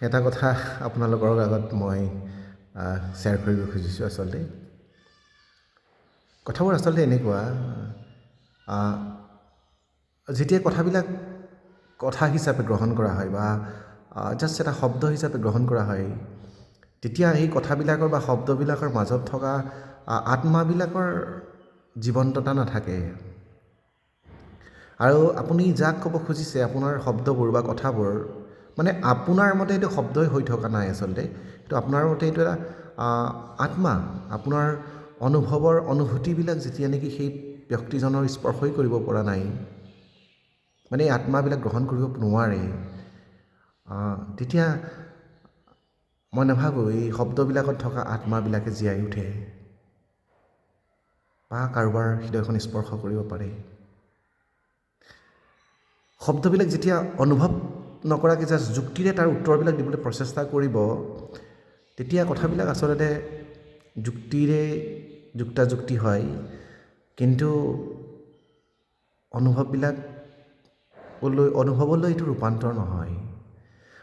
এটা কথা আপোনালোকৰ আগত মই শ্বেয়াৰ কৰিব খুজিছোঁ। আচলতে কথাবোৰ আচলতে এনেকুৱা, যেতিয়া কথাবিলাক কথা হিচাপে গ্ৰহণ কৰা হয় বা জাষ্ট এটা শব্দ হিচাপে গ্ৰহণ কৰা হয়, তেতিয়া এই কথাবিলাকৰ বা শব্দবিলাকৰ মাজত থকা আত্মাবিলাকৰ জীৱন্ততা নাথাকে। আৰু আপুনি যাক ক'ব খুজিছে আপোনাৰ শব্দবোৰ বা কথাবোৰ, মানে আপোনাৰ মতে এইটো শব্দই হৈ থকা নাই। আচলতে এইটো আপোনাৰ মতে এইটো এটা আত্মা, আপোনাৰ অনুভৱৰ অনুভূতিবিলাক যেতিয়া নেকি সেই ব্যক্তিজনৰ স্পৰ্শই কৰিব পৰা নাই, মানে এই আত্মাবিলাক গ্ৰহণ কৰিব নোৱাৰে, তেতিয়া মই নাভাবোঁ এই শব্দবিলাকত থকা আত্মাবিলাকে জীয়াই উঠে বা কাৰোবাৰ হৃদয়খন স্পৰ্শ কৰিব পাৰে। শব্দবিলাক যেতিয়া অনুভৱ নকৰাকৈ জাষ্ট যুক্তিৰে তাৰ উত্তৰবিলাক দিবলৈ প্ৰচেষ্টা কৰিব, তেতিয়া কথাবিলাক আচলতে যুক্তিৰে যুক্তাযুক্তি হয়, কিন্তু অনুভৱলৈ এইটো ৰূপান্তৰ নহয়।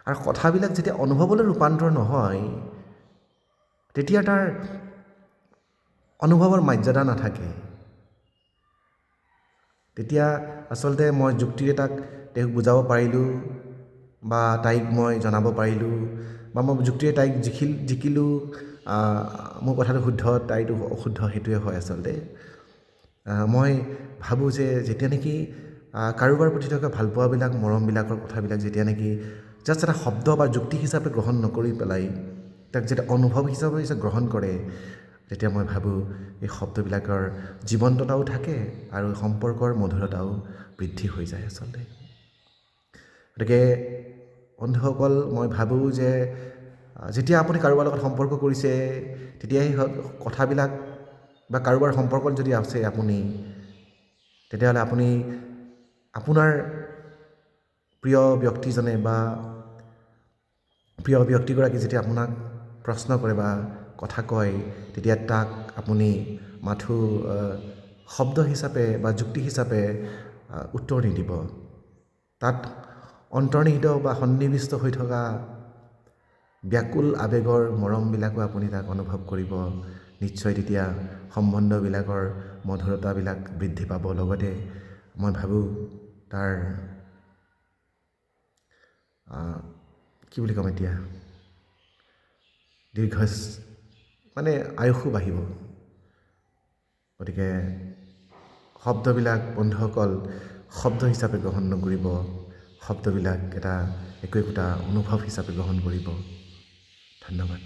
আৰু কথাবিলাক যেতিয়া অনুভৱলৈ ৰূপান্তৰ নহয়, তেতিয়া তাৰ অনুভৱৰ মৰ্যাদা নাথাকে। তেতিয়া আচলতে মই যুক্তিৰে তেওঁক বুজাব পাৰিলোঁ বা তাইক মই জনাব পাৰিলোঁ, বা মই যুক্তিৰে তাইক জিকিলোঁ, মোৰ কথাটো শুদ্ধ তাইটো অশুদ্ধ, সেইটোৱে হয়। আচলতে মই ভাবোঁ যে যেতিয়া নেকি কাৰোবাৰ প্ৰতি থকা ভালপোৱাবিলাক, মৰমবিলাকৰ কথাবিলাক যেতিয়া নেকি জাষ্ট এটা শব্দ বা যুক্তি হিচাপে গ্ৰহণ নকৰি পেলাই তাক যেতিয়া অনুভৱ হিচাপে গ্ৰহণ কৰে, তেতিয়া মই ভাবোঁ এই শব্দবিলাকৰ জীৱন্ততাও থাকে আৰু সম্পৰ্কৰ মধুৰতাও বৃদ্ধি হৈ যায় আচলতে। গতিকে বন্ধুসকল, মই ভাবোঁ যে যেতিয়া আপুনি কাৰোবাৰ লগত সম্পৰ্ক কৰিছে, তেতিয়া সেই কথাবিলাক বা কাৰোবাৰ সম্পৰ্কত যদি আছে আপুনি, তেতিয়াহ'লে আপুনি আপোনাৰ প্ৰিয় ব্যক্তিজনে বা প্ৰিয় ব্যক্তিগৰাকী যেতিয়া আপোনাক প্ৰশ্ন কৰে বা কথা কয়, তেতিয়া তাক আপুনি মাথো শব্দ হিচাপে বা যুক্তি হিচাপে উত্তৰ নিদিব। তাত অন্তৰ্নিহিত বা সন্নিৱিষ্ট হৈ থকা ব্যাকুল আৱেগৰ মৰমবিলাকো আপুনি তাক অনুভৱ কৰিব। নিশ্চয় তেতিয়া সম্বন্ধবিলাকৰ মধুৰতাবিলাক বৃদ্ধি পাব। লগতে মই ভাবোঁ তাৰ কি বুলি ক'ম এতিয়া, মানে আয়ুসো বাঢ়িব। গতিকে শব্দবিলাক বন্ধুসকল শব্দ হিচাপে গ্ৰহণ নকৰিব, শব্দবিলাক একো একোটা অনুভৱ হিচাপে গ্ৰহণ কৰিব। ধন্যবাদ।